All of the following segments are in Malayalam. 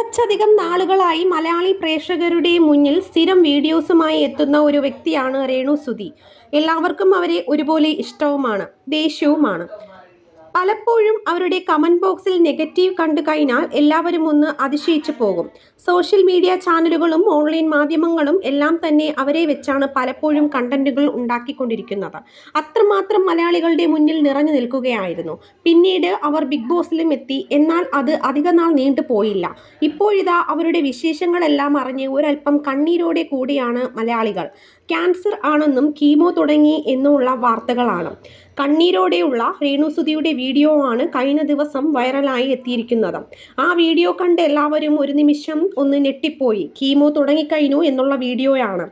കുറച്ചധികം നാളുകളായി മലയാളി പ്രേക്ഷകരുടെ മുന്നിൽ സ്ഥിരം വീഡിയോസുമായി എത്തുന്ന ഒരു വ്യക്തിയാണ് രേണു സുധി. എല്ലാവർക്കും അവരെ ഒരുപോലെ ഇഷ്ടവുമാണ്, ദേഷ്യവുമാണ്. പലപ്പോഴും അവരുടെ കമന്റ് ബോക്സിൽ നെഗറ്റീവ് കണ്ടു കഴിഞ്ഞാൽ എല്ലാവരും ഒന്ന് അതിശയിച്ചു പോകും. സോഷ്യൽ മീഡിയ ചാനലുകളും ഓൺലൈൻ മാധ്യമങ്ങളും എല്ലാം തന്നെ അവരെ വെച്ചാണ് പലപ്പോഴും കണ്ടന്റുകൾ ഉണ്ടാക്കിക്കൊണ്ടിരിക്കുന്നത്. അത്രമാത്രം മലയാളികളുടെ മുന്നിൽ നിറഞ്ഞു നിൽക്കുകയായിരുന്നു. പിന്നീട് അവർ ബിഗ് ബോസിലും എത്തി. എന്നാൽ അത് അധികനാൾ നീണ്ടുപോയില്ല. ഇപ്പോഴിതാ അവരുടെ വിശേഷങ്ങളെല്ലാം അറിഞ്ഞ് ഒരൽപ്പം കണ്ണീരോടെ കൂടിയാണ് മലയാളികൾ. ക്യാൻസർ ആണെന്നും കീമോ തുടങ്ങി എന്നുമുള്ള വാർത്തകളാണ്. കണ്ണീരോടെയുള്ള രേണു സുധിയുടെ വീഡിയോ ആണ് കഴിഞ്ഞ ദിവസം വൈറലായി എത്തിയിരിക്കുന്നത്. ആ വീഡിയോ കണ്ട് എല്ലാവരും ഒരു നിമിഷം ഒന്ന് ഞെട്ടിപ്പോയി. കീമോ തുടങ്ങിക്കഴിഞ്ഞു എന്നുള്ള വീഡിയോയാണ്.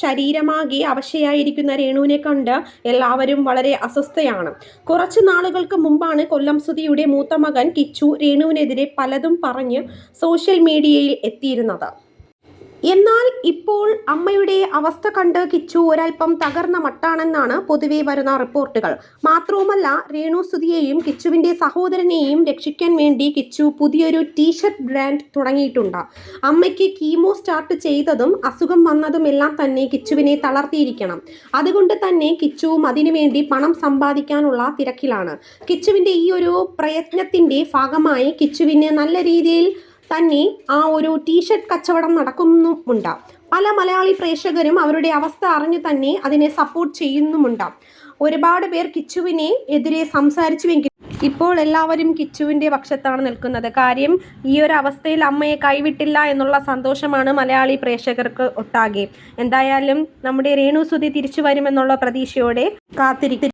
ശരീരമാകെ അവശയായിരിക്കുന്ന രേണുവിനെ കണ്ട് എല്ലാവരും വളരെ അസ്വസ്ഥയാണ്. കുറച്ച് നാളുകൾക്ക് മുമ്പാണ് കൊല്ലം സുധിയുടെ മൂത്ത മകൻ കിച്ചു രേണുവിനെതിരെ പലതും പറഞ്ഞ് സോഷ്യൽ മീഡിയയിൽ എത്തിയിരുന്നത്. എന്നാൽ ഇപ്പോൾ അമ്മയുടെ അവസ്ഥ കണ്ട് കിച്ചു ഒരൽപ്പം തകർന്ന മട്ടാണെന്നാണ് പൊതുവെ വരുന്ന റിപ്പോർട്ടുകൾ. മാത്രവുമല്ല, രേണു സുധിയെയും കിച്ചുവിൻ്റെ സഹോദരനെയും രക്ഷിക്കാൻ വേണ്ടി കിച്ചു പുതിയൊരു ടീഷർട്ട് ബ്രാൻഡ് തുടങ്ങിയിട്ടുണ്ട്. അമ്മയ്ക്ക് കീമോ സ്റ്റാർട്ട് ചെയ്തതും അസുഖം വന്നതുമെല്ലാം തന്നെ കിച്ചുവിനെ തളർത്തിയിരിക്കണം. അതുകൊണ്ട് തന്നെ കിച്ചുവും അതിനുവേണ്ടി പണം സമ്പാദിക്കാനുള്ള തിരക്കിലാണ്. കിച്ചുവിൻ്റെ ഈ ഒരു പ്രയത്നത്തിൻ്റെ ഭാഗമായി കിച്ചുവിന് നല്ല രീതിയിൽ തന്നെ ആ ഒരു ടീഷർട്ട് കച്ചവടം നടക്കുന്നുമുണ്ട്. പല മലയാളി പ്രേക്ഷകരും അവരുടെ അവസ്ഥ അറിഞ്ഞു തന്നെ അതിനെ സപ്പോർട്ട് ചെയ്യുന്നുമുണ്ട്. ഒരുപാട് പേർ കിച്ചുവിനെ എതിരെ സംസാരിച്ചുവെങ്കിൽ ഇപ്പോൾ എല്ലാവരും കിച്ചുവിൻ്റെ പക്ഷത്താണ് നിൽക്കുന്നത്. കാര്യം, ഈ ഒരു അവസ്ഥയിൽ അമ്മയെ കൈവിട്ടില്ല എന്നുള്ള സന്തോഷമാണ് മലയാളി പ്രേക്ഷകർക്ക് ഒട്ടാകെ. എന്തായാലും നമ്മുടെ രേണു സുധി തിരിച്ചു വരുമെന്നുള്ള പ്രതീക്ഷയോടെ കാത്തിരിക്കും.